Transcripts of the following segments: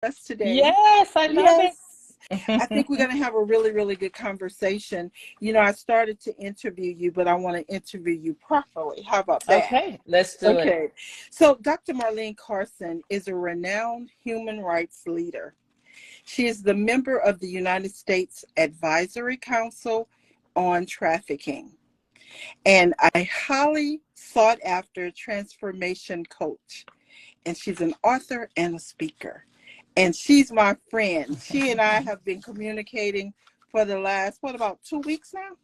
us today? Yes, I love Yes. I it. think we're going to have a really, really good conversation. You know, I started to interview you, but I want to interview you properly. How about that? Okay, let's do it. Okay. So, Dr. Marlene Carson is a renowned human rights leader. She is the member of the United States Advisory Council on Trafficking and a highly sought after transformation coach. And she's an author and a speaker. And she's my friend. She and I have been communicating for the last, what, about 2 weeks now?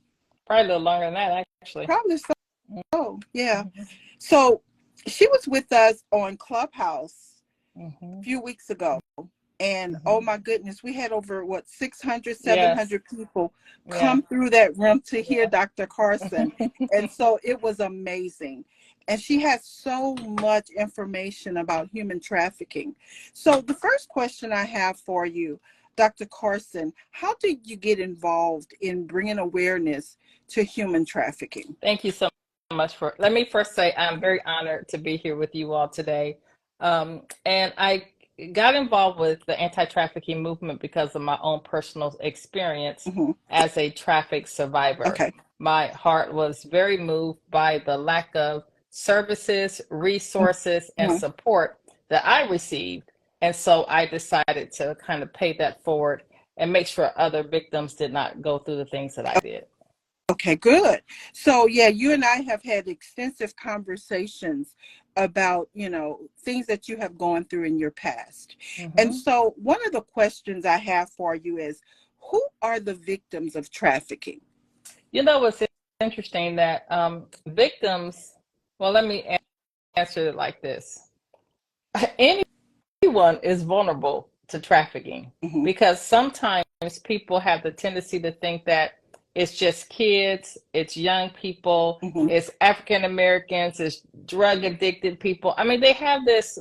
Probably a little longer than that, actually. Probably so, yeah. So she was with us on Clubhouse a few weeks ago. And oh my goodness, we had over 600, 700 Yes. people come through that room to hear Dr. Carson. And so it was amazing. And she has so much information about human trafficking. So the first question I have for you, Dr. Carson, how did you get involved in bringing awareness to human trafficking? Thank you so much let me first say I'm very honored to be here with you all today. And I got involved with the anti-trafficking movement because of my own personal experience as a traffic survivor. Okay. My heart was very moved by the lack of services, resources, and support that I received. And so I decided to kind of pay that forward and make sure other victims did not go through the things that I did. Okay, good. So yeah, you and I have had extensive conversations about, things that you have gone through in your past. And so one of the questions I have for you is, who are the victims of trafficking? It's interesting that victims, well, let me answer it like this. Anyone is vulnerable to trafficking because sometimes people have the tendency to think that it's just kids, it's young people, it's African Americans, it's drug addicted people. I mean, they have this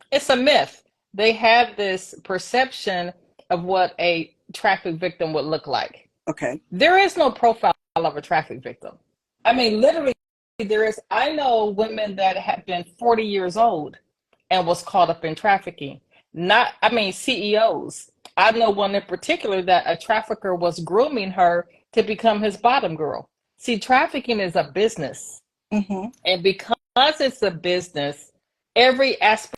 it's a myth. They have this perception of what a traffic victim would look like. Okay. There is no profile of a traffic victim. I mean, literally, I know women that have been 40 years old and was caught up in trafficking. CEOs. I know one in particular that a trafficker was grooming her to become his bottom girl. See, trafficking is a business. And because it's a business, every aspect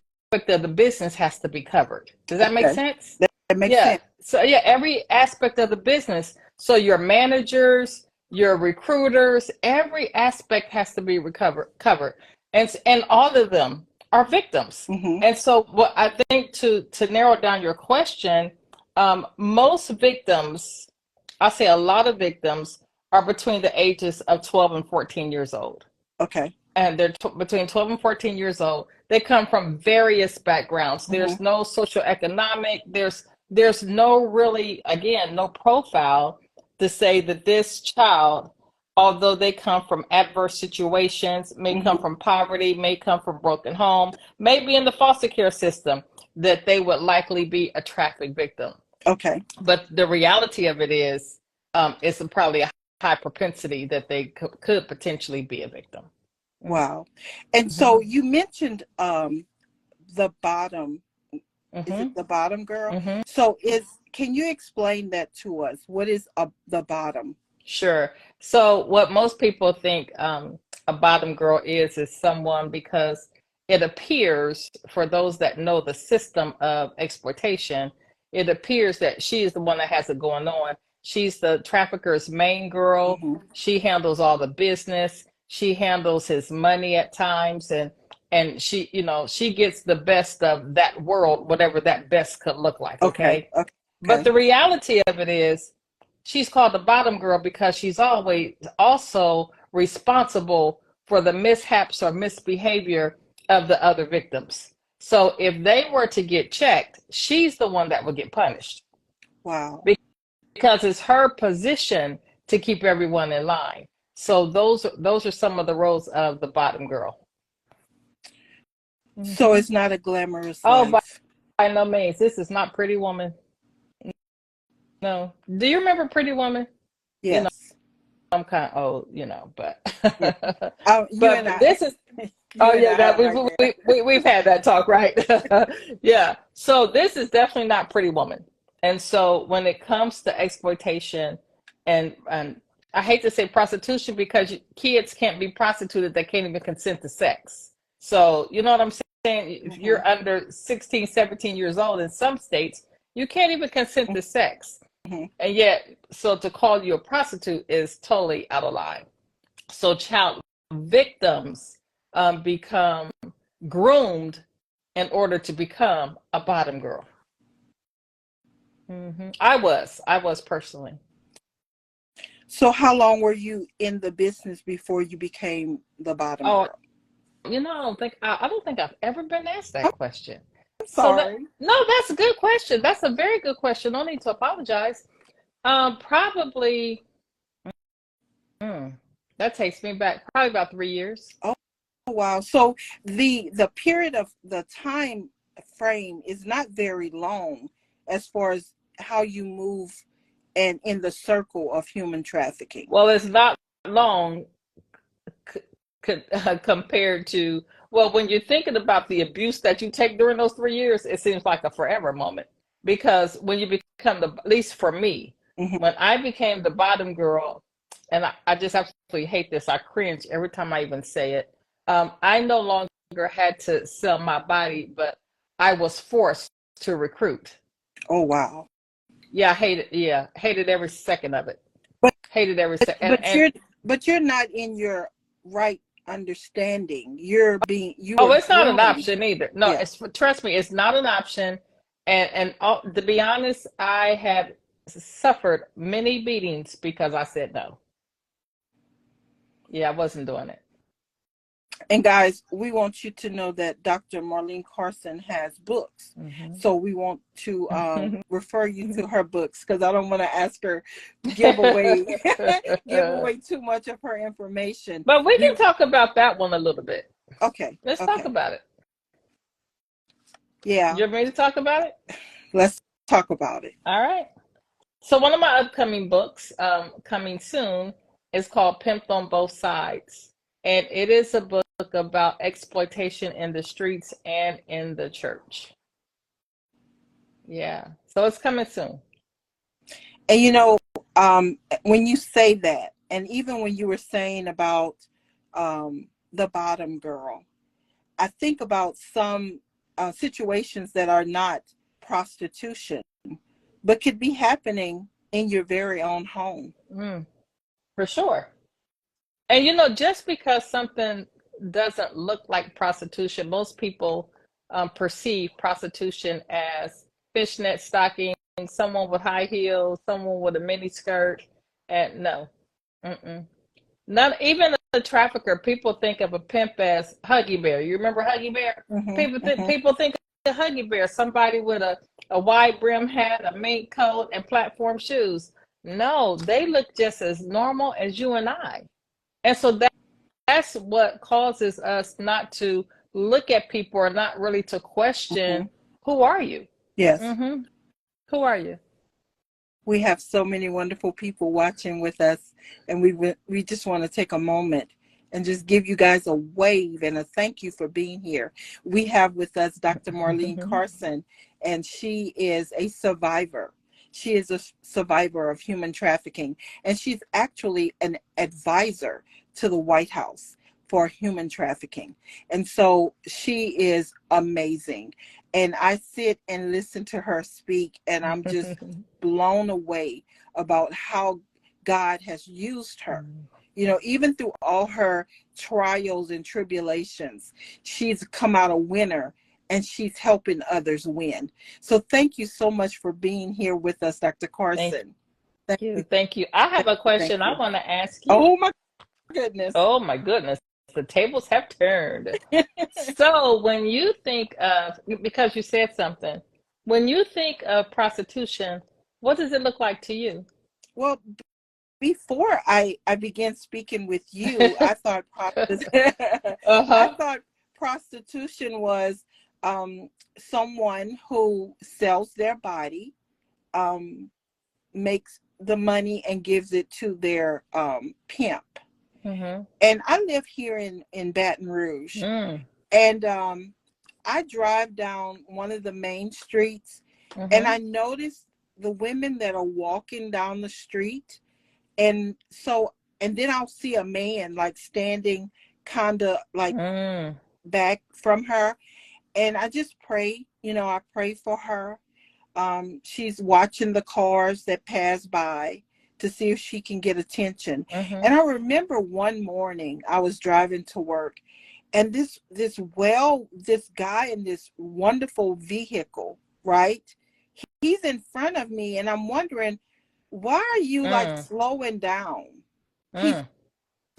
of the business has to be covered. Does that make sense? That makes sense. So every aspect of the business. So your managers, your recruiters, every aspect has to be covered. And all of them are victims. And so what I think to narrow down your question, most victims, I'll say a lot of victims are between the ages of 12 and 14 years old. Okay. And they're between 12 and 14 years old. They come from various backgrounds. There's no socioeconomic, there's no really, again, no profile to say that this child, although they come from adverse situations, may come from poverty, may come from broken home, may be in the foster care system, that they would likely be a traffic victim. Okay. But the reality of it is, it's probably a high propensity that they could potentially be a victim. Wow. And so you mentioned the bottom. Is it the bottom girl? So can you explain that to us? What is the bottom? Sure. So what most people think a bottom girl is someone, because it appears, for those that know the system of exploitation, it appears that she is the one that has it going on. She's the trafficker's main girl. She handles all the business. She handles his money at times, and she, she gets the best of that world, whatever that best could look like. Okay. But the reality of it is, she's called the bottom girl because she's always also responsible for the mishaps or misbehavior of the other victims. So if they were to get checked, she's the one that would get punished. Wow. Because it's her position to keep everyone in line. So those are some of the roles of the bottom girl. So it's not a glamorous life. Oh, by no means. This is not Pretty Woman. No. Do you remember Pretty Woman? Yes. I'm kind of old, but Yeah. You and but I, this is. you Oh and yeah, I that are right there. we've had that talk, right? Yeah. So this is definitely not Pretty Woman. And so when it comes to exploitation and I hate to say prostitution because kids can't be prostituted, they can't even consent to sex. So you know what I'm saying? If Hmm. you're under 16, 17 years old in some states, you can't even consent to sex. Hmm. And yet, so to call you a prostitute is totally out of line. So child victims become groomed in order to become a bottom girl. I was personally. So how long were you in the business before you became the bottom Oh, girl? I don't think I've ever been asked that I'm question. So that sorry. no, that's a good question. That's a very good question. No need to apologize. Probably. mm, that takes me back probably about 3 years. Oh, wow. So the period of the time frame is not very long as far as how you move and in the circle of human trafficking. Well, it's not long c- compared to, well, when you're thinking about the abuse that you take during those 3 years, it seems like a forever moment. Because when you become at least for me, Hmm. when I became the bottom girl, and I just absolutely hate this, I cringe every time I even say it. I no longer had to sell my body, but I was forced to recruit. Oh, wow. Hated every second of it. But Hated every second. And, but and you're not in your right understanding. You Oh, were it's not an groomed. option either. No, Yeah. it's trust me, it's not an option. And to be honest, I had suffered many beatings because I said no. Yeah, I wasn't doing it. And guys, we want you to know that Dr. Marlene Carson has books. Hmm. So we want to refer you to her books because I don't want to ask her give away give away too much of her information. But we We can talk about that one a little bit. Okay, Let's talk okay. about it. Yeah, You want me to talk about it? let's talk about it. All right. So one of my upcoming books, coming soon, is called Pimped on Both Sides. And it is a book about exploitation in the streets and in the church. Yeah. So it's coming soon. And when you say that, and even when you were saying about the bottom girl, I think about some situations that are not prostitution, but could be happening in your very own home. Mm, for sure. And just because something doesn't look like prostitution, most people perceive prostitution as fishnet stockings, someone with high heels, someone with a mini skirt. And no, mm-mm. Not even a trafficker. People think of a pimp as Huggy Bear. You remember Huggy Bear? Hmm. People think of Huggy Bear, somebody with a wide brim hat, a mink coat, and platform shoes. No, they look just as normal as you and I. And so that's what causes us not to look at people or not really to Hmm. question, who are you? Yes. Mm-hmm. Who are you? We have so many wonderful people watching with us, and we just want to take a moment and just give you guys a wave and a thank you for being here. We have with us Dr. Marlene Carson, and she is a survivor. She is a survivor of human trafficking, and she's actually an advisor to the White House for human trafficking. And so she is amazing. And I sit and listen to her speak, and I'm just blown away about how God has used her. Even through all her trials and tribulations, she's come out a winner and she's helping others win. So thank you so much for being here with us, Dr. Thank Carson. Thank you. you. Thank you. I have a Thank question I you. want to ask you. Oh my goodness. Oh my goodness, the tables have turned. So when you think of, because you said something, when you think of prostitution, what does it look like to you? Well, before I began speaking with you, I thought I Uh-huh. thought prostitution was someone who sells their body, makes the money and gives it to their pimp. Mm-hmm. And I live here in Baton Rouge. Mm. And I drive down one of the main streets, and Mm-hmm. I notice the women that are walking down the street. And so, and then I'll see a man like standing kind of like Mm. back from her. And I just pray, I pray for her. She's watching the cars that pass by to see if she can get attention. Mm-hmm. And I remember one morning I was driving to work, and this guy in this wonderful vehicle, right? He's in front of me, and I'm wondering, why are you like Mm. slowing down? He's Mm.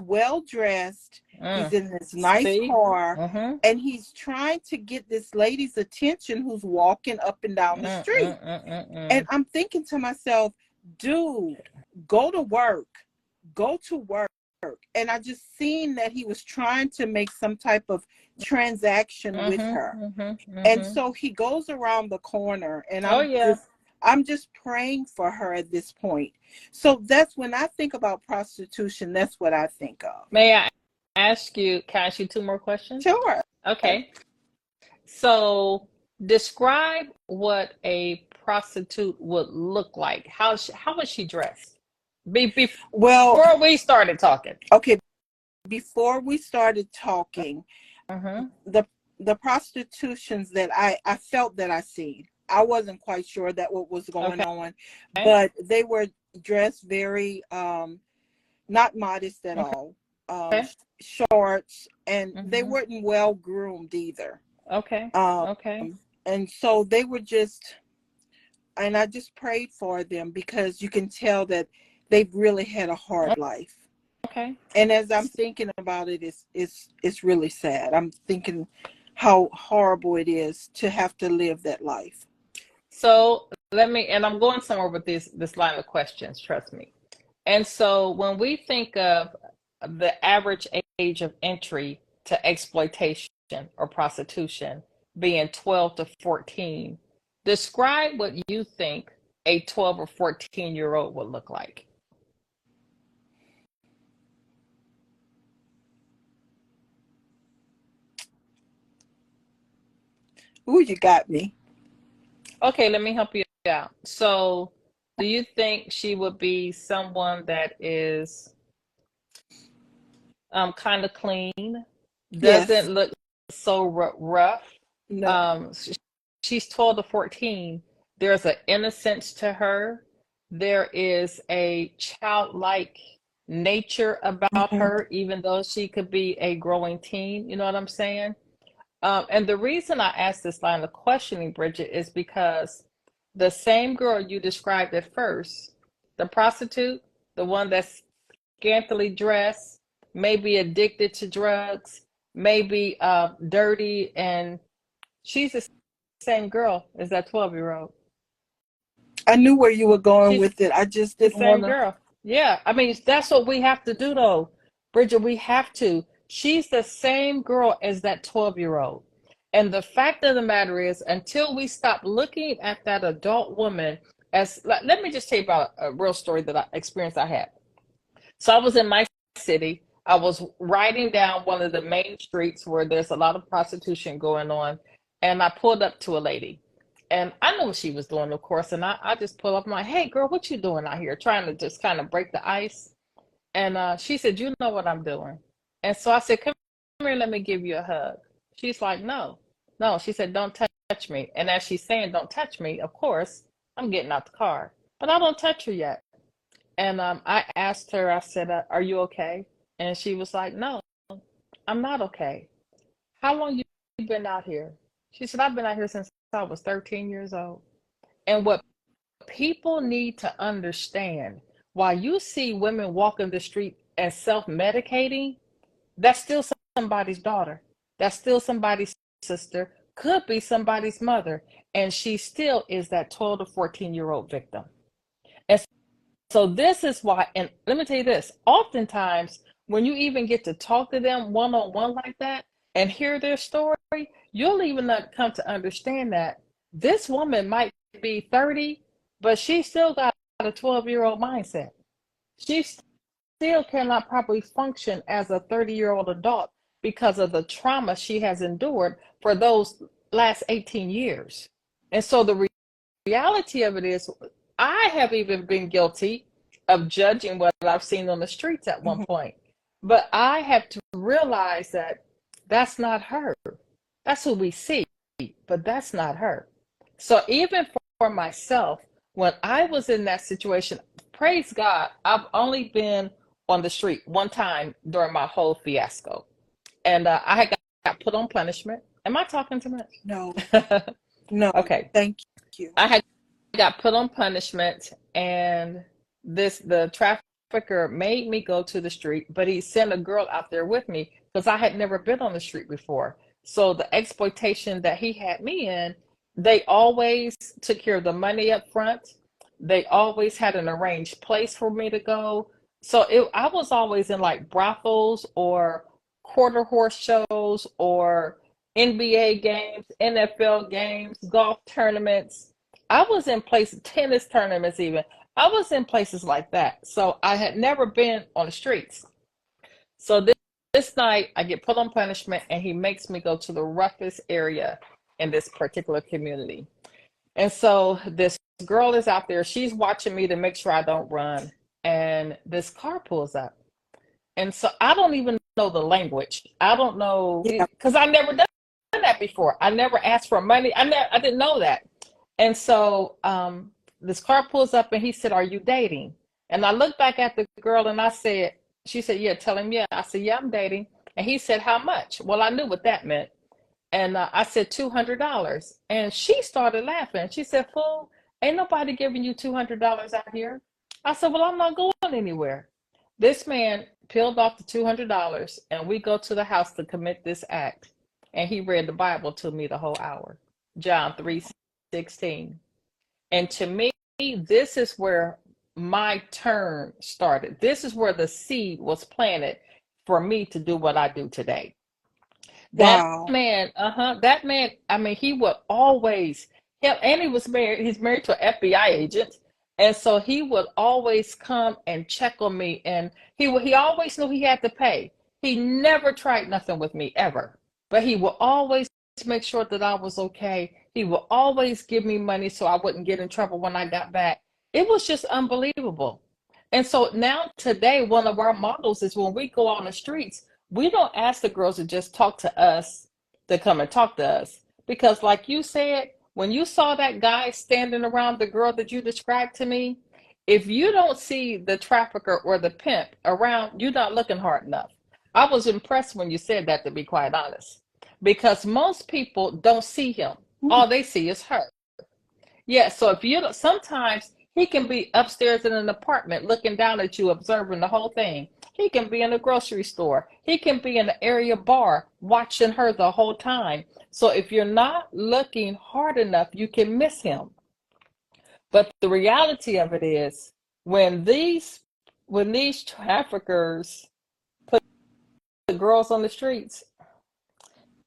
well dressed. He's Mm. in this nice See? car, Mm-hmm. and he's trying to get this lady's attention who's walking up and down the Mm, street. mm, mm, mm, And mm. I'm thinking to myself, dude, go to work. Go to work. And I just seen that he was trying to make some type of transaction with her. Mm-hmm. Mm-hmm. And Mm-hmm. so he goes around the corner, and Oh yeah. I'm just praying for her at this point. So that's when I think about prostitution, that's what I think of. May I can I ask you two more questions? Sure. Okay. So describe what a prostitute would look like. How was she dressed? Well, Before we started talking. okay, before we started talking, Mm-hmm. the prostitutions that I felt that I seen, I wasn't quite sure that what was going Okay. on, but they were dressed very not modest at all. Okay. Shorts, and they Mm-hmm. weren't well groomed either. Okay. Um, Okay. and so they were just, and I just prayed for them because you can tell that they've really had a hard life. Okay. And as I'm thinking about it, it's really sad. I'm thinking how horrible it is to have to live that life. So and I'm going somewhere with this line of questions, trust me. And so when we think of the average age of entry to exploitation or prostitution being 12 to 14, describe what you think a 12 or 14-year-old would look like. Ooh, you got me. Okay, let me help you out. So, do you think she would be someone that is kind of clean, doesn't Yes. look so rough? No. Um, sh- she's 12 to 14. There's an innocence to her. There is a childlike nature about Mhm. her, even though she could be a growing teen. You know what I'm saying? And the reason I asked this line of questioning, Bridget, is because the same girl you described at first, the prostitute, the one that's scantily dressed, maybe addicted to drugs, maybe dirty, and she's the same girl as that 12-year-old. I knew where you were going She's with it. I just the didn't want same to. girl. Yeah, I mean, that's what we have to do, though, Bridget. We have to. She's the same girl as that 12-year-old. And the fact of the matter is, until we stop looking at that adult woman as, let me just tell you about a real story that I experienced I had. So I was in my city. I was riding down one of the main streets where there's a lot of prostitution going on, and I pulled up to a lady. And I know what she was doing, of course, and I just pulled up. I'm like, hey, girl, what you doing out here? Trying to just kind of break the ice. And she said, you know what I'm doing. And so I said, come here, let me give you a hug. She's like, no, no. She said, don't touch me. And as she's saying, don't touch me, of course, I'm getting out the car. But I don't touch her yet. And I asked her, I said, are you okay? And she was like, no, I'm not okay. How long you been out here? She said, I've been out here since I was 13 years old. And what people need to understand, while you see women walking the street and self-medicating, that's still somebody's daughter. That's still somebody's sister, could be somebody's mother. And she still is that 12 to 14-year-old victim. And so this is why, and let me tell you this, oftentimes when you even get to talk to them one-on-one like that and hear their story, you'll even not come to understand that this woman might be 30, but she still got a 12-year-old mindset. She still cannot properly function as a 30-year-old adult because of the trauma she has endured for those last 18 years. And so the reality of it is, I have even been guilty of judging what I've seen on the streets at one point. But I have to realize that that's not her. That's who we see, but that's not her. So even for myself, when I was in that situation, praise God, I've only been on the street one time during my whole fiasco. And I had got put on punishment. Am I talking too much? No, no. Okay. Thank you. I had got put on punishment, and the trafficker made me go to the street, but he sent a girl out there with me because I had never been on the street before. So the exploitation that he had me in, they always took care of the money up front. They always had an arranged place for me to go. So I was always in like brothels or quarter horse shows or NBA games, NFL games, golf tournaments. I was in places, tennis tournaments even. I was in places like that. So I had never been on the streets. So this night I get put on punishment, and he makes me go to the roughest area in this particular community. And so this girl is out there. She's watching me to make sure I don't run. And this car pulls up. And so I don't even know the language. I don't know, because I never done that before. I never asked for money. I didn't know that. And so this car pulls up, and he said, "Are you dating?" And I looked back at the girl, and she said, "Yeah." Tell him, "Yeah." I said, "Yeah, I'm dating." And he said, "How much?" Well, I knew what that meant. And I said, $200. And she started laughing. She said, "Fool, ain't nobody giving you $200 out here." I said, "Well, I'm not going anywhere." This man peeled off the $200, and we go to the house to commit this act. And he read the Bible to me the whole hour, John 3:16. And to me, this is where my turn started. This is where the seed was planted for me to do what I do today. Wow. That man, I mean, he would always, and he was married, he's married to an FBI agent. And so he would always come and check on me, and he always knew he had to pay. He never tried nothing with me ever, but he would always make sure that I was okay. He would always give me money so I wouldn't get in trouble when I got back. It was just unbelievable. And so now today, one of our models is when we go on the streets, we don't ask the girls to just talk to us, to come and talk to us. Because like you said, when you saw that guy standing around the girl that you described to me, if you don't see the trafficker or the pimp around, you're not looking hard enough. I was impressed when you said that, to be quite honest, because most people don't see him. All they see is her. Yeah, so if you don't, sometimes he can be upstairs in an apartment looking down at you, observing the whole thing. He can be in a grocery store. He can be in an area bar watching her the whole time. So if you're not looking hard enough, you can miss him. But the reality of it is, when these traffickers put the girls on the streets,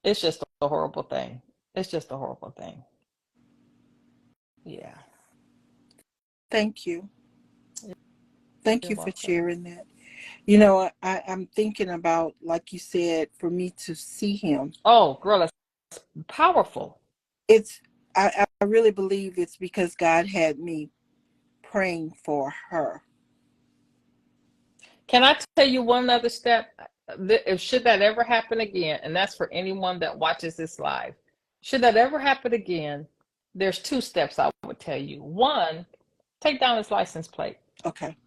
it's just a horrible thing. It's just a horrible thing. Yeah. Thank you. You're For welcome. sharing that. You know, I'm thinking about, like you said, for me to see him. Oh, girl, that's powerful. I really believe it's because God had me praying for her. Can I tell you one other step? If should that ever happen again, and that's for anyone that watches this live, should that ever happen again, there's 2 steps I would tell you. One, take down his license plate. Okay.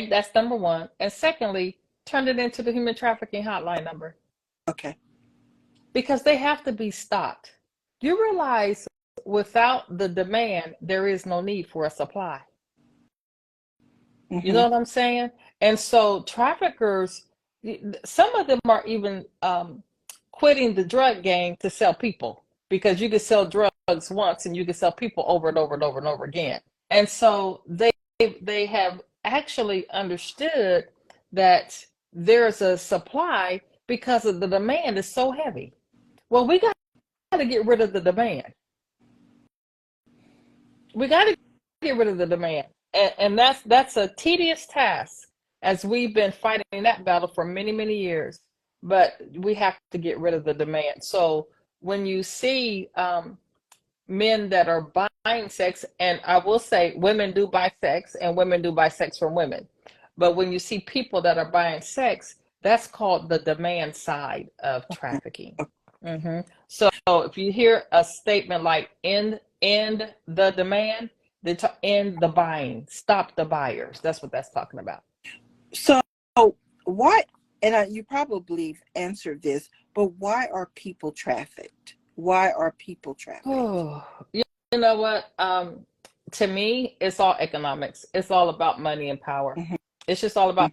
That's number one. And secondly, turn it into the human trafficking hotline number. Okay. Because they have to be stopped. You realize without the demand, there is no need for a supply. You know what I'm saying? And so traffickers, some of them are even quitting the drug game to sell people, because you can sell drugs once and you can sell people over and over and over and over again. And so they have actually understood that there's a supply because of the demand is so heavy. Well, we got to get rid of the demand. We got to get rid of the demand. And that's a tedious task, as we've been fighting that battle for many, many years. But we have to get rid of the demand. So when you see men that are buying sex, and I will say women do buy sex and women do buy sex from women. But when you see people that are buying sex, that's called the demand side of trafficking. So if you hear a statement like end the demand, they end the buying, stop the buyers. That's what that's talking about. So why, and you probably answered this, but why are people trafficked? Why are people trafficked? Oh, you know what? To me, it's all economics. It's all about money and power. It's just all about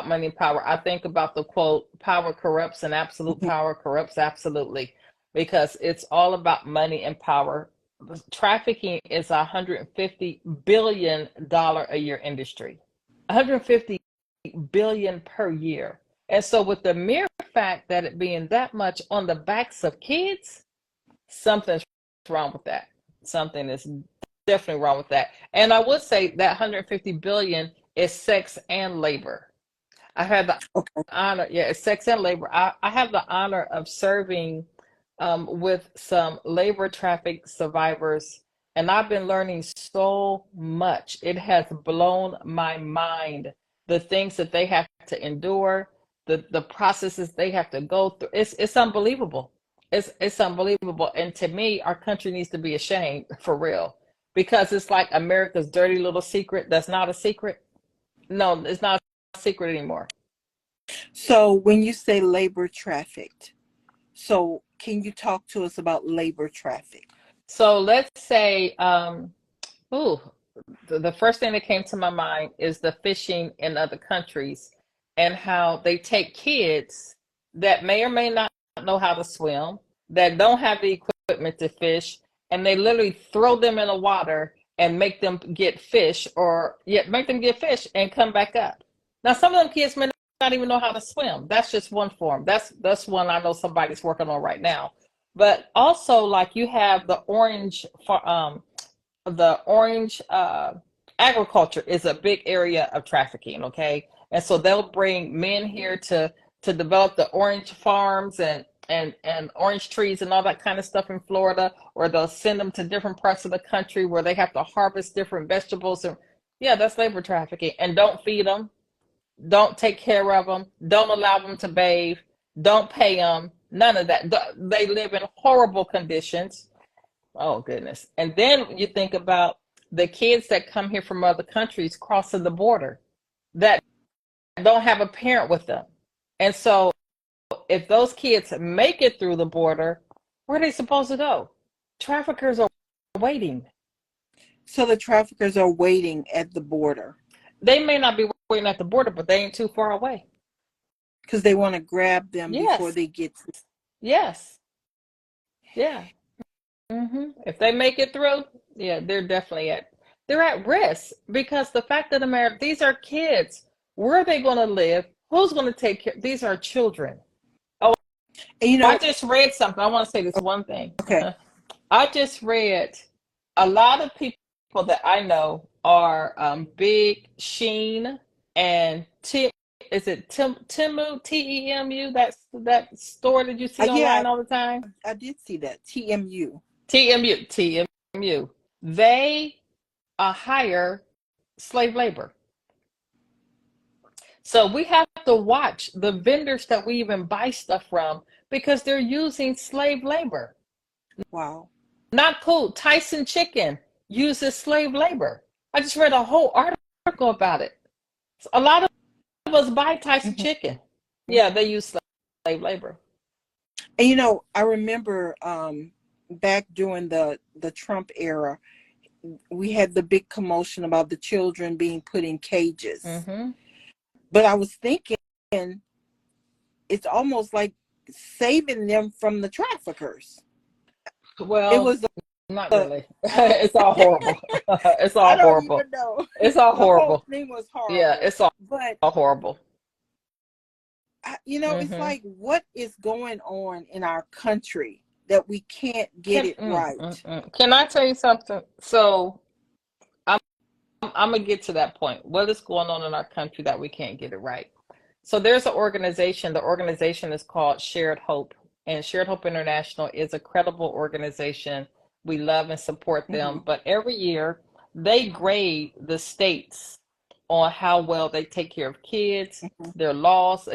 money and power. I think about the quote, power corrupts and absolute power corrupts absolutely, because it's all about money and power. Trafficking is a $150 billion a year industry. 150 billion per year. And so with the mere fact that it being that much on the backs of kids, something's wrong with that. Something is definitely wrong with that. And I would say that 150 billion is sex and labor. I had the honor, it's sex and labor. I have the honor of serving with some labor traffic survivors, and I've been learning so much. It has blown my mind, the things that they have to endure, the processes they have to go through. It's unbelievable. It's unbelievable. And to me, our country needs to be ashamed, for real, because it's like America's dirty little secret that's not a secret. No, it's not a secret anymore. So when you say labor trafficked, so can you talk to us about labor traffic? So let's say, the first thing that came to my mind is the fishing in other countries, and how they take kids that may or may not know how to swim, that don't have the equipment to fish, and they literally throw them in the water and make them get fish, make them get fish and come back up. Now, some of them kids may not even know how to swim. That's just one form. That's one I know somebody's working on right now. But also, like, you have the orange agriculture is a big area of trafficking. Okay, and so they'll bring men here to develop the orange farms and orange trees and all that kind of stuff in Florida, or they'll send them to different parts of the country where they have to harvest different vegetables. And yeah, that's labor trafficking. And don't feed them, don't take care of them, don't allow them to bathe, don't pay them, none of that. They live in horrible conditions. Oh, goodness. And then you think about the kids that come here from other countries crossing the border that don't have a parent with them. And so if those kids make it through the border, where are they supposed to go? Traffickers are waiting. So the traffickers are waiting at the border. They may not be waiting at the border, but they ain't too far away. Because they want to grab them before they get to. Yes. Yeah. If they make it through, yeah, they're at risk, because the fact of the matter, these are kids. Where are they going to live? Who's going to take care? These are children. Oh, and I just read something. I want to say this one thing. Okay. I just read a lot of people that I know are big Sheen and is it Temu, Temu? That store that you see online all the time. I did see that. TMU. They hire slave labor. So we have to watch the vendors that we even buy stuff from, because they're using slave labor. Wow. Not cool. Tyson Chicken uses slave labor. I just read a whole article about it. A lot of us buy Tyson Chicken. Yeah, they use slave labor. And I remember back during the Trump era, we had the big commotion about the children being put in cages. But I was thinking, it's almost like saving them from the traffickers. Well, it was not really. It's all horrible. It's all horrible. Even know. It's all horrible. The whole thing was horrible. Yeah, it's all horrible. It's like, what is going on in our country that we can't get it right? Can I tell you something? So I'm I'm gonna get to that point. What is going on in our country that we can't get it right? So there's an organization. The organization is called Shared Hope, and Shared Hope International is a credible organization. We love and support them. Mhm. But every year they grade the states on how well they take care of kids, Mhm. their laws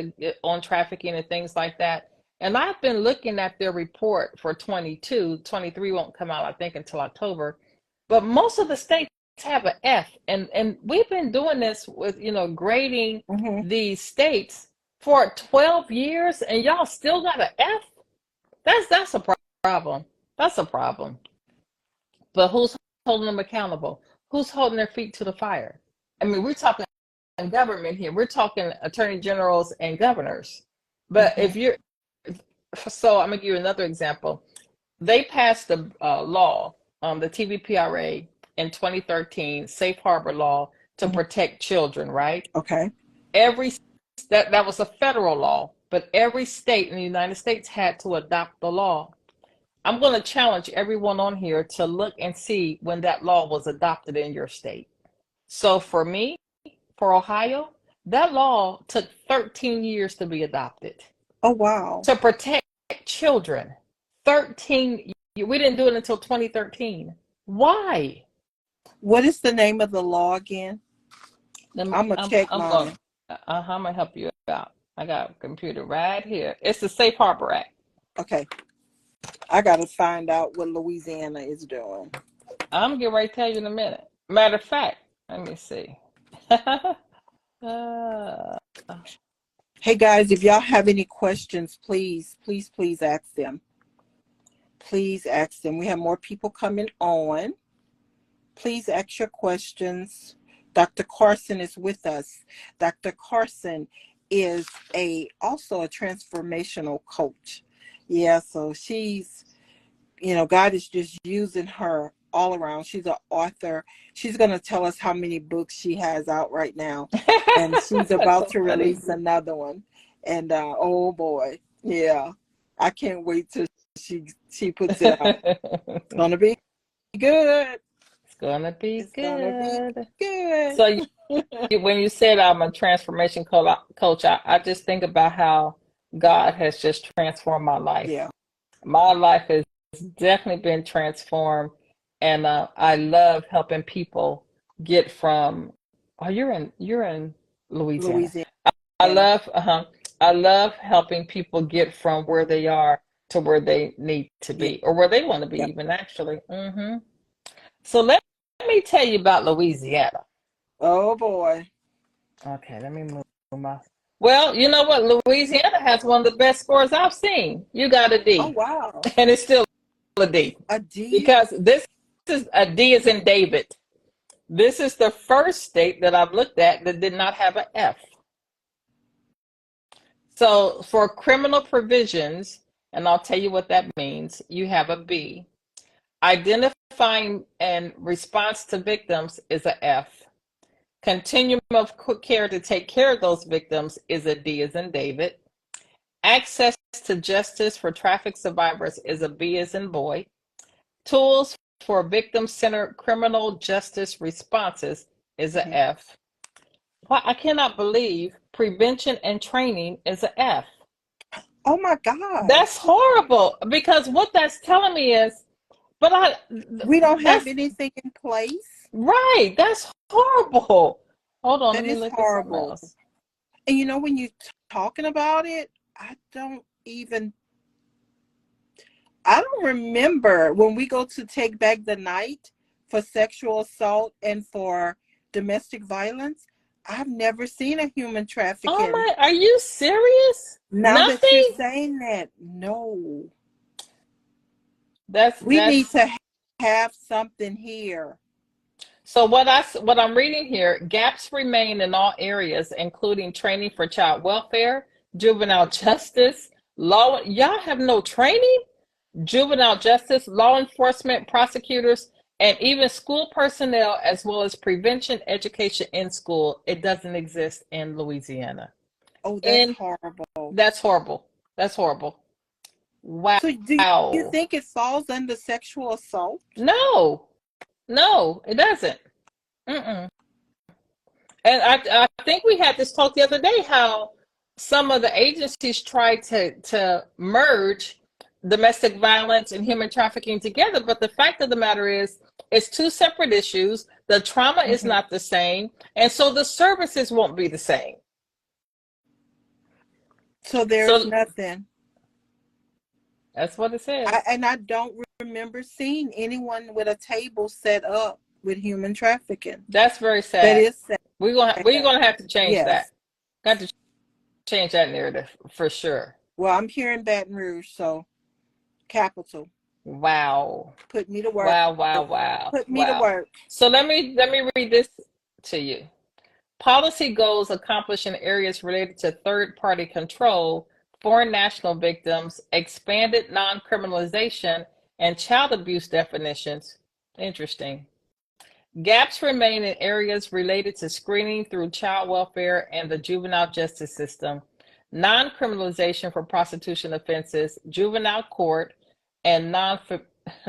on trafficking and things like that. And I've been looking at their report for 22, 23 won't come out, I think, until October. But most of the states have an F. And we've been doing this with, grading Mhm. these states for 12 years, and y'all still got an F? That's a problem. That's a problem. But who's holding them accountable? Who's holding their feet to the fire? I mean, we're talking government here. We're talking attorney generals and governors. But Mhm. so I'm gonna give you another example. They passed the law, the TVPRA in 2013, Safe Harbor law to Mhm. protect children, right? Okay. Every that was a federal law, but every state in the United States had to adopt the law. I'm going to challenge everyone on here to look and see when that law was adopted in your state. So for me, for Ohio, that law took 13 years to be adopted Oh, wow. to protect children. 13, we didn't do it until 2013. Why? What is the name of the law again? Let me, I'm gonna check I'm going, mine. I'm going to help you out. I got a computer right here. It's the Safe Harbor Act. Okay. I gotta find out what Louisiana is doing. I'm getting ready to tell you in a minute. Matter of fact, let me see. uh, Hey guys, if y'all have any questions, please, please, please ask them. Please ask them. We have more people coming on. Please ask your questions. Dr. Carson is with us. Dr. Carson is also a transformational coach. Yeah, so she's, God is just using her all around. She's an author. She's going to tell us how many books she has out right now. And she's that's about so to funny. release another one. And oh boy, yeah, I can't wait till she puts it out. It's going to be good. It's gonna be It's going to be good. good. So when you said I'm a transformation coach, I just think about how God has just transformed my life. Yeah. My life has definitely been transformed, and I love helping people get from. Oh, you're in Louisiana. Louisiana. I love I love helping people get from where they are to where they need to Yeah. be, or where they want to be, Yep. even actually. So let me tell you about Louisiana. Oh boy. Okay, let me move my. Well, you know what? Louisiana has one of the best scores I've seen. You got a Oh D, wow. and it's still a D A D. because this is a D is in David. This is the first state that I've looked at that did not have an F. So for criminal provisions, and I'll tell you what that means, you have a B. Identifying and response to victims is a F. Continuum of care to take care of those victims is a D as in David. Access to justice for traffic survivors is a B as in boy. Tools for victim-centered criminal justice responses is a Mhm. F. Why I cannot believe prevention and training is a F. Oh my gosh. That's horrible because what that's telling me is, but We don't have that's anything in place. right. That's horrible. Hold on, let That me is look at something horrible. else. And when you talking about it, I don't remember when we go to take back the night for sexual assault and for domestic violence. I've never seen a human Oh trafficking. my, are you serious? Now that you're Nothing? saying that, no. That's We need that's to have something here. so what I'm reading here, gaps remain in all areas, including training for child welfare, juvenile justice, law. Y'all have no training? Juvenile justice, law enforcement, prosecutors, and even school personnel, as well as prevention education in school. It doesn't exist in Louisiana. Oh, that's And horrible. that's horrible. That's horrible. So do you Wow. think it falls under sexual assault? No, no, it doesn't. Mm-mm. And I think we had this talk the other day how some of the agencies try to merge domestic violence and human trafficking together. But the fact of the matter is, it's two separate issues. The trauma is not the same. And so the services won't be the same. So there's nothing. That's what it says. And I don't remember seeing anyone with a table set up with human trafficking. That's very sad. That is sad. We're gonna have to change that. Got to change that narrative for sure. Well, I'm here in Baton Rouge, so capital. Wow. Put me to work. Wow. Put me to work. So let me read this to you. Policy goals accomplished in areas related to third-party control, foreign national victims, expanded non-criminalization, and child abuse definitions. Interesting. Gaps remain in areas related to screening through child welfare and the juvenile justice system, non-criminalization for prostitution offenses, juvenile court, and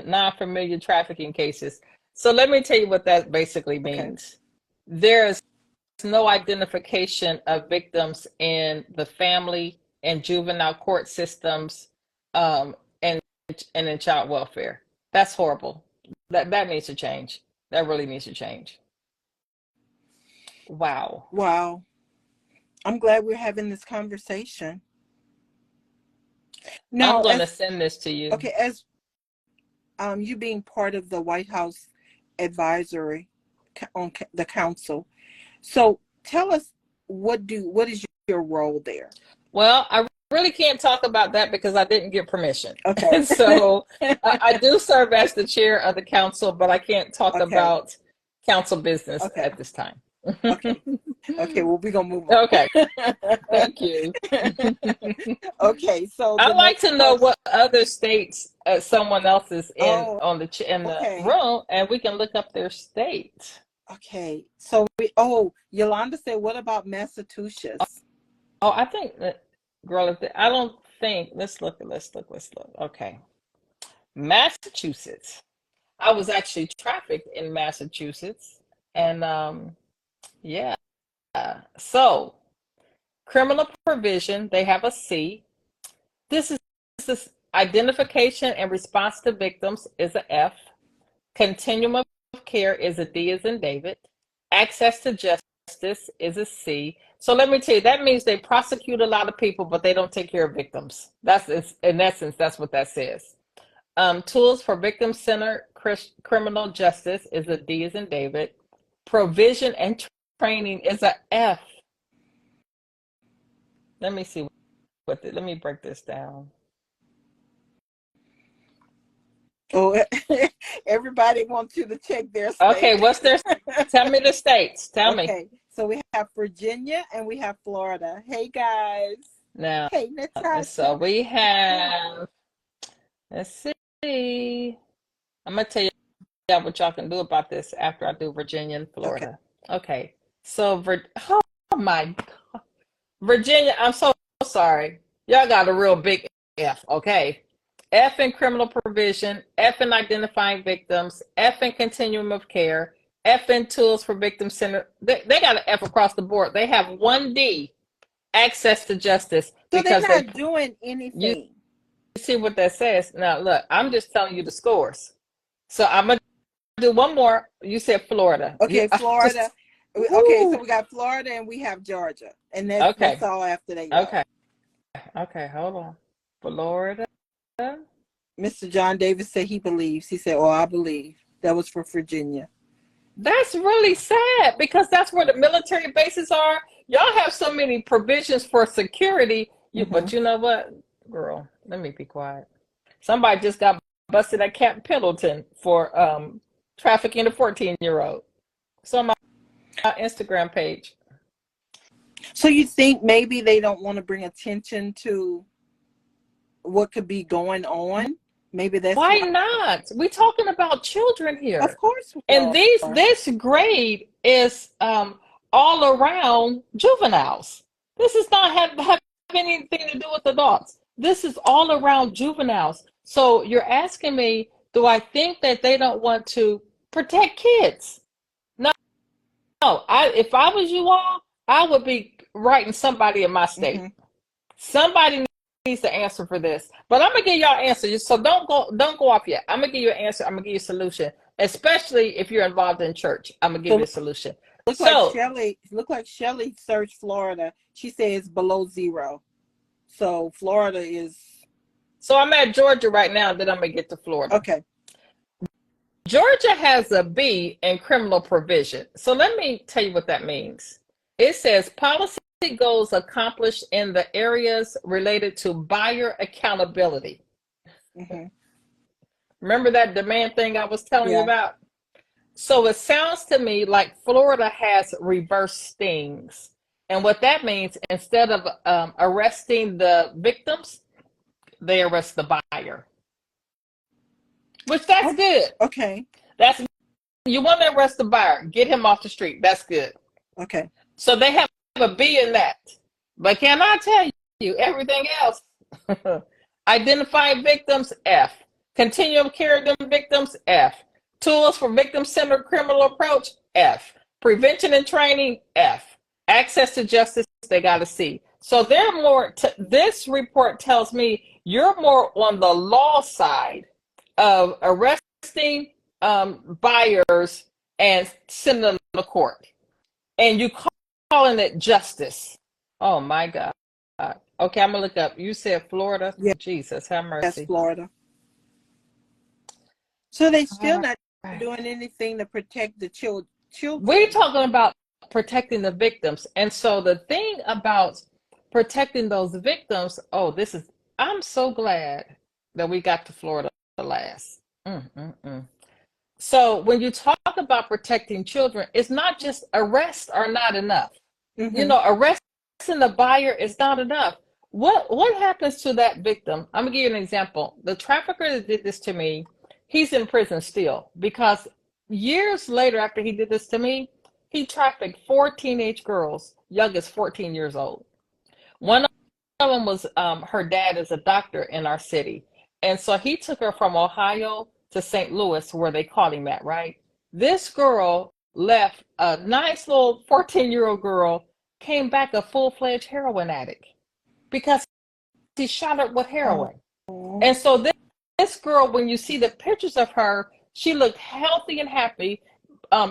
non-familiar trafficking cases. So let me tell you what that basically means. Okay. There is no identification of victims in the family and juvenile court systems, and in child welfare. That's horrible. That needs to change. That really needs to change. Wow. I'm glad we're having this conversation. Now, I'm going to send this to you. Okay, as you being part of the White House advisory on the council, so tell us what is your role there? Well, I really can't talk about that because I didn't get permission. Okay. So I do serve as the chair of the council, but I can't talk about council business at this time. Okay. Well, we're going to move on. Okay. Thank you. Okay. So I'd like to know what other states someone else is in the room, and we can look up their state. Okay. So Yolanda said, what about Massachusetts? Oh, I think that, girl, I don't think, let's look. Okay. Massachusetts. I was actually trafficked in Massachusetts. And yeah. So criminal provision, they have a C. This identification and response to victims is an F. Continuum of care is a D as in David. Access to justice is a C. So let me tell you, that means they prosecute a lot of people, but they don't take care of victims. In essence, that's what that says. Tools for victim-centered criminal justice is a D as in David. Provision and training is a F. Let me see let me break this down. Oh, everybody wants you to check their state. Okay, what's their? Tell me the states. Tell me. Okay, so we have Virginia and we have Florida. Hey guys. Now, hey Natasha. So we have. Let's see. I'm gonna tell you what y'all can do about this after I do Virginia and Florida. Okay. So oh my God, Virginia. I'm so sorry. Y'all got a real big F. Okay. F in criminal provision, F in identifying victims, F in continuum of care, F in tools for victim centered. They got an F across the board. They have 1D, access to justice. So because they're not doing anything. You see what that says? Now, look, I'm just telling you the scores. So I'm going to do one more. You said Florida. Okay, Florida. Okay, so we got Florida and we have Georgia. And that's all after they go. Okay, hold on. Florida. Mr. John Davis said he believes. He said, I believe. That was for Virginia. That's really sad because that's where the military bases are. Y'all have so many provisions for security. But you know what, girl? Let me be quiet. Somebody just got busted at Camp Pendleton for trafficking a 14-year-old. So on my Instagram page. So you think maybe they don't want to bring attention to what could be going on? Maybe that's why not? We're talking about children here. Of course. And this grade is all around juveniles. This does not have anything to do with adults. This is all around juveniles. So you're asking me, do I think that they don't want to protect kids? if I was you all, I would be writing somebody in my state. Mm-hmm. Somebody needs to answer for this. But I'm gonna give y'all answers. So don't go off yet. I'm gonna give you an answer. I'm gonna give you a solution. Especially if you're involved in church. I'm gonna give So you a solution. look So like Shelly searched Florida. She says below zero. So Florida is so I'm at Georgia right now, then I'm gonna get to Florida. okay. Georgia has a B in criminal provision. So let me tell you what that means. It says policy goals accomplished in the areas related to buyer accountability. Mm-hmm. Remember that demand thing I was telling you Yeah. about? So it sounds to me like Florida has reverse stings. And what that means, instead of arresting the victims, they arrest the buyer, which that's good. Okay. That's You want to arrest the buyer, get him off the street. That's good. Okay. So they have a B in that. But can I tell you everything else? Identifying victims, F. Continuum care of them victims, F. Tools for victim-centered criminal approach, F. Prevention and training, F. Access to justice, they got a C. So they're more, this report tells me you're more on the law side of arresting buyers and sending them to court. And you calling it justice. Oh my God. Okay, I'm gonna look up. You said Florida. Yeah. Jesus, have That's mercy. Florida. So they still All not right. doing anything to protect the children. We're talking about protecting the victims. And so the thing about protecting those victims, I'm so glad that we got to Florida last. So when you talk about protecting children, it's not just arrests are not enough. Mm-hmm. Arresting the buyer is not enough. What happens to that victim? I'm gonna give you an example. The trafficker that did this to me, he's in prison still because years later after he did this to me, he trafficked 4 teenage girls, young as 14 years old. One of them was her dad is a doctor in our city. And so he took her from Ohio to St. Louis where they caught him at, right? This girl left a nice little 14-year-old girl, came back a full-fledged heroin addict because he shot her with heroin. Oh. And so this girl, when you see the pictures of her, she looked healthy and happy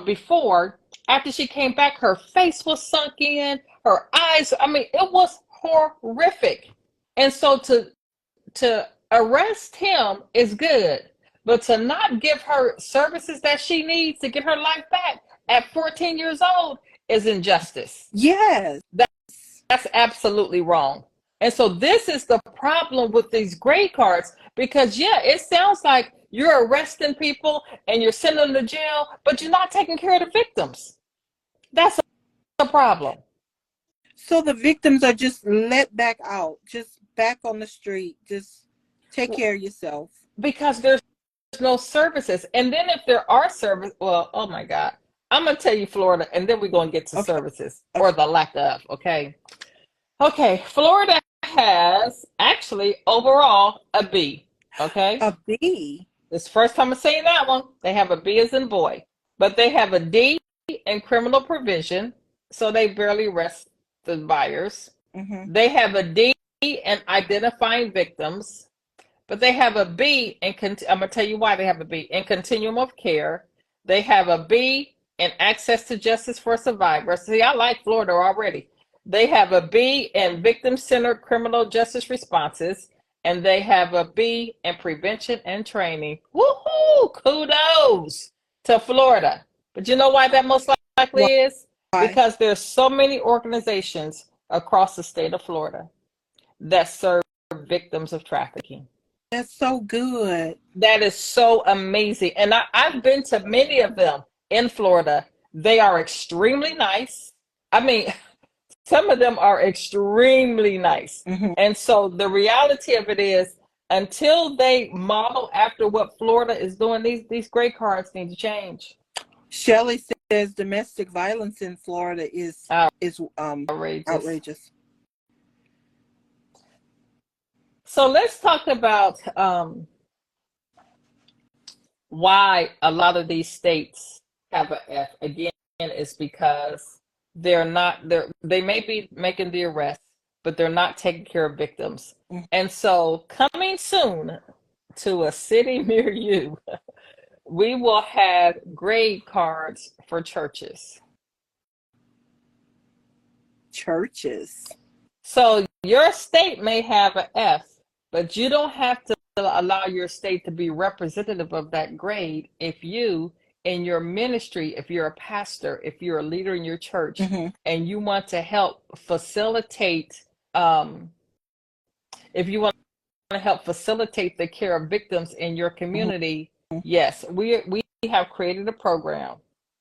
before. After she came back, her face was sunk in, her eyes, it was horrific. And so to arrest him is good, but to not give her services that she needs to get her life back at 14 years old is injustice. Yes. That's absolutely wrong. And so this is the problem with these grade cards because, yeah, it sounds like you're arresting people and you're sending them to jail, but you're not taking care of the victims. That's a problem. So the victims are just let back out, just back on the street, just take care of yourself. Because there's no services. And then if there are services, well, oh my God. I'm going to tell you Florida, and then we're going to get to services or the lack of, okay? Okay, Florida has actually overall a B, okay? A B? This first time I'm saying that one. They have a B as in boy, but they have a D in criminal provision, so they barely arrest the buyers. Mm-hmm. They have a D in identifying victims, but they have a B in, I'm going to tell you why they have a B, in continuum of care. They have a B in access to justice for survivors. See, I like Florida already. They have a B in victim-centered criminal justice responses, and they have a B in prevention and training. Woohoo! Kudos to Florida. But you know why that most likely is? Why? Because there's so many organizations across the state of Florida that serve victims of trafficking. That's so good. That is so amazing. And I've been to many of them in Florida. They are extremely nice. Some of them are extremely nice. Mm-hmm. And so the reality of it is, until they model after what Florida is doing, these gray cards need to change. Shelley says domestic violence in Florida is outrageous. So let's talk about why a lot of these states have an F. Again, is because they may be making the arrest, but they're not taking care of victims. And so coming soon to a city near you, we will have grade cards for churches. Churches. So your state may have an F, but you don't have to allow your state to be representative of that grade if you, in your ministry, if you're a pastor, if you're a leader in your church, and you want to help facilitate, if you want to help facilitate the care of victims in your community, yes, we have created a program,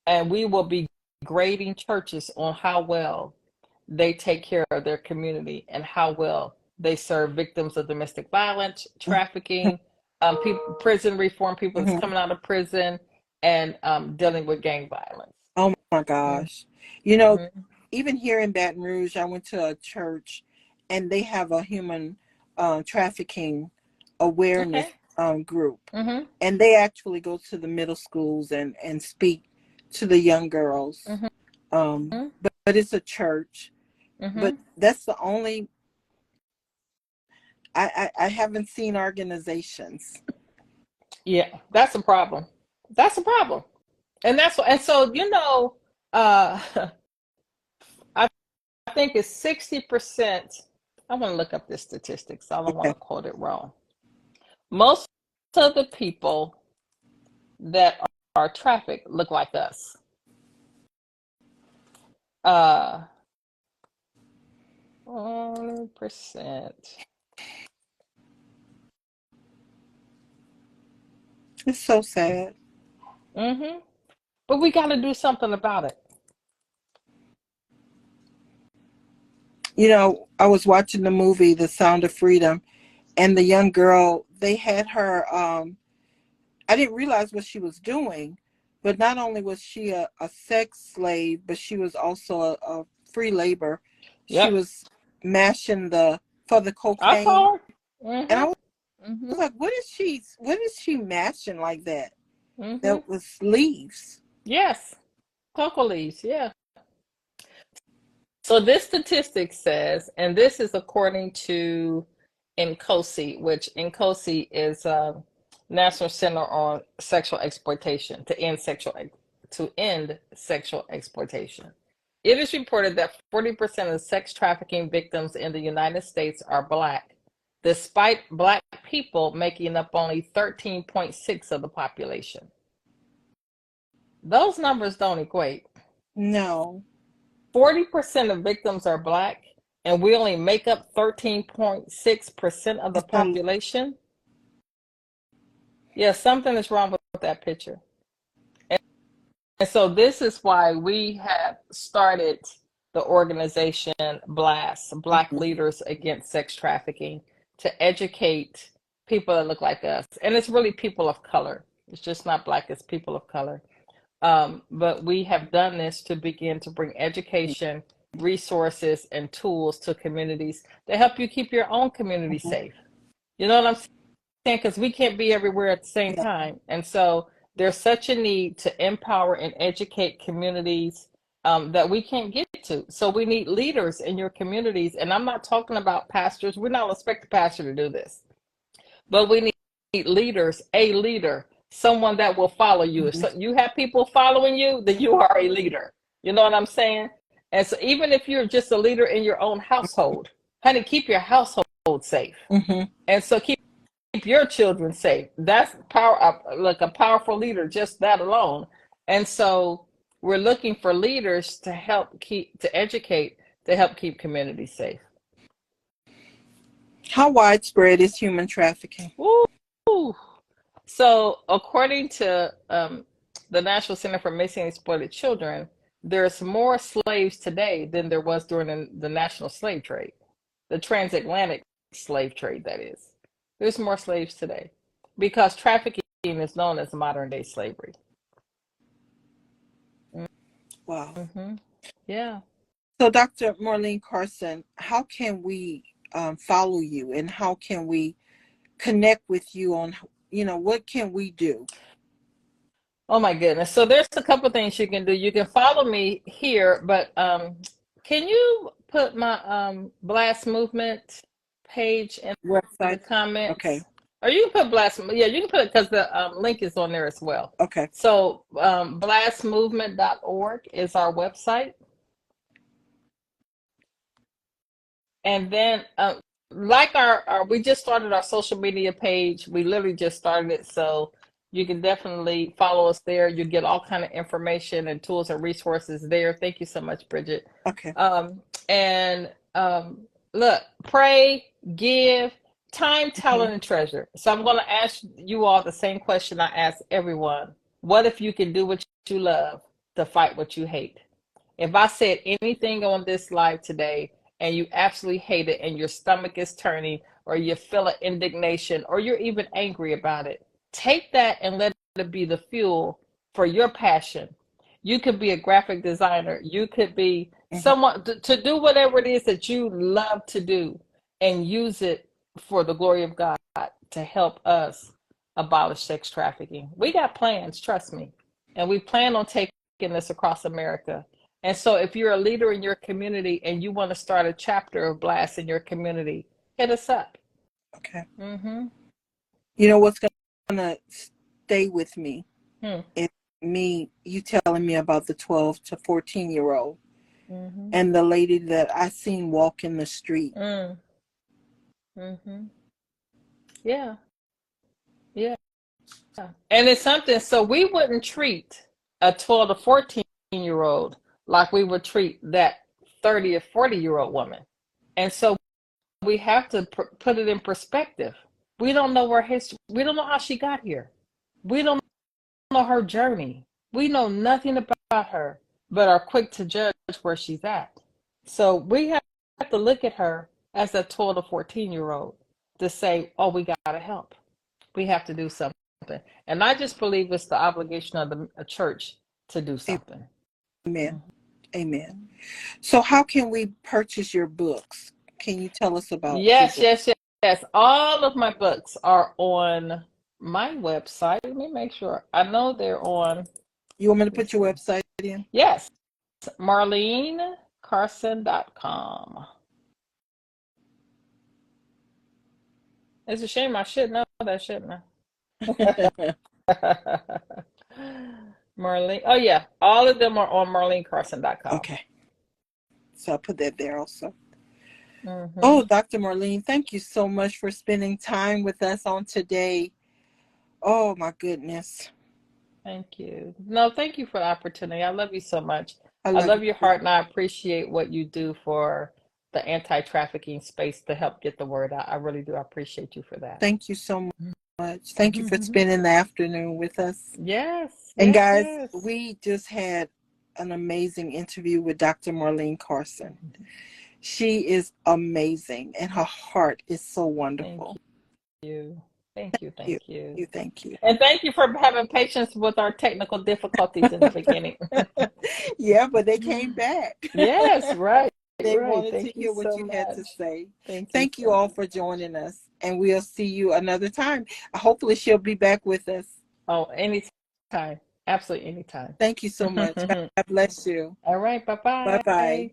and we will be grading churches on how well they take care of their community and how well they serve victims of domestic violence, trafficking, prison reform, people that's coming out of prison, and dealing with gang violence. Oh my gosh. You know, even here in Baton Rouge, I went to a church and they have a human trafficking awareness group. And they actually go to the middle schools and speak to the young girls. But it's a church. But that's the only, I haven't seen organizations. Yeah, that's a problem. That's a problem. And so, you know, I think it's 60%. I want to look up this statistics. I don't want to quote it wrong. Most of the people that are trafficked look like us. 1%. It's so sad. But we got to do something about it. You know, I was watching the movie The Sound of Freedom, and the young girl, they had her, I didn't realize what she was doing, but not only was she a sex slave, but she was also a free labor. She was mashing for the cocaine. I saw her. And I was like, what is she mashing like that? That was leaves. Yes. Cocoa leaves, yeah. So this statistic says, and this is according to NCOSE, which NCOSE is National Center on Sexual Exploitation, to end sexual exploitation. It is reported that 40% of sex trafficking victims in the United States are Black, despite Black people making up only 13.6% of the population. Those numbers don't equate. No. 40% of victims are Black, and we only make up 13.6% of the population. Yeah, something is wrong with that picture. And so this is why we have started the organization BLAST, Black Leaders Against Sex Trafficking, to educate people that look like us. And it's really people of color. It's just not Black, it's people of color. But we have done this to begin to bring education, resources, and tools to communities to help you keep your own community safe. You know what I'm saying? Because we can't be everywhere at the same time. And so there's such a need to empower and educate communities that we can't get to. So we need leaders in your communities. And I'm not talking about pastors. We're not expecting a pastor to do this. But we need leaders, a leader, someone that will follow you. If you have people following you, then you are a leader. You know what I'm saying? And so even if you're just a leader in your own household, honey, keep your household safe. And so keep your children safe. That's power, like a powerful leader, just that alone. And so we're looking for leaders to help educate, to help keep communities safe. How widespread is human trafficking? Ooh. So according to the National Center for Missing and Exploited Children, there's more slaves today than there was during the national slave trade, the transatlantic slave trade, that is. There's more slaves today because trafficking is known as modern day slavery. Wow. Yeah. So Dr. Marlene Carson, how can we follow you, and how can we connect with you on, what can we do? Oh my goodness. So there's a couple things you can do. You can follow me here, but can you put my Blast Movement page in the Website. Okay. comments? Or you can put Blast, yeah, you can put it because the link is on there as well. Okay. So blastmovement.org is our website. And then like our we just started our social media page. We literally just started it, so you can definitely follow us there. You get all kind of information and tools and resources there. Thank you so much, Bridget. Okay. And look, pray, give, time, talent, and treasure. So I'm going to ask you all the same question I ask everyone. What if you can do what you love to fight what you hate? If I said anything on this live today and you absolutely hate it and your stomach is turning or you feel an indignation or you're even angry about it, take that and let it be the fuel for your passion. You could be a graphic designer. You could be someone to do whatever it is that you love to do and use it for the glory of God to help us abolish sex trafficking. We got plans, trust me. And we plan on taking this across America. And so if you're a leader in your community and you want to start a chapter of Blast in your community, hit us up. Okay. Mm-hmm. You know what's gonna stay with me? Hmm. Is you telling me about the 12 to 14-year-old Mm-hmm. and the lady that I seen walk in the street. Mm-hmm. Yeah. Yeah. And it's something, so we wouldn't treat a 12 to 14-year-old like we would treat that 30 or 40-year-old woman. And so we have to put it in perspective. We don't know her history. We don't know how she got here. We don't know her journey. We know nothing about her, but are quick to judge where she's at. So we have to look at her as a 12 to 14-year-old to say, oh, we got to help. We have to do something. And I just believe it's the obligation of the church to do something. Amen. Amen. So how can we purchase your books? Can you tell us about Yes. All of my books are on my website. Let me make sure. I know they're on. You want me to put your website in? Yes. MarleneCarson.com. It's a shame I should know that, shouldn't I? Marlene. Oh, yeah. All of them are on MarleneCarson.com. Okay. So I'll put that there also. Mm-hmm. Oh, Dr. Marlene, thank you so much for spending time with us on today. Oh, my goodness. Thank you. No, thank you for the opportunity. I love you so much. I love love you your too. heart, and I appreciate what you do for the anti-trafficking space to help get the word out. I really do. I appreciate you for that. Thank you so much. Thank you for spending the afternoon with us. Yes. And guys, yes. we just had an amazing interview with Dr. Marlene Carson. She is amazing, and her heart is so wonderful. Thank you. Thank you. And thank you for having patience with our technical difficulties in the beginning. Yeah, but they came back. Yes, right. They wanted Thank to hear what so you much. had to say. Thank you all for joining us, and we'll see you another time. Hopefully she'll be back with us. Oh, anytime. Absolutely anytime. Thank you so much. God bless you. All right. Bye-bye. Bye-bye.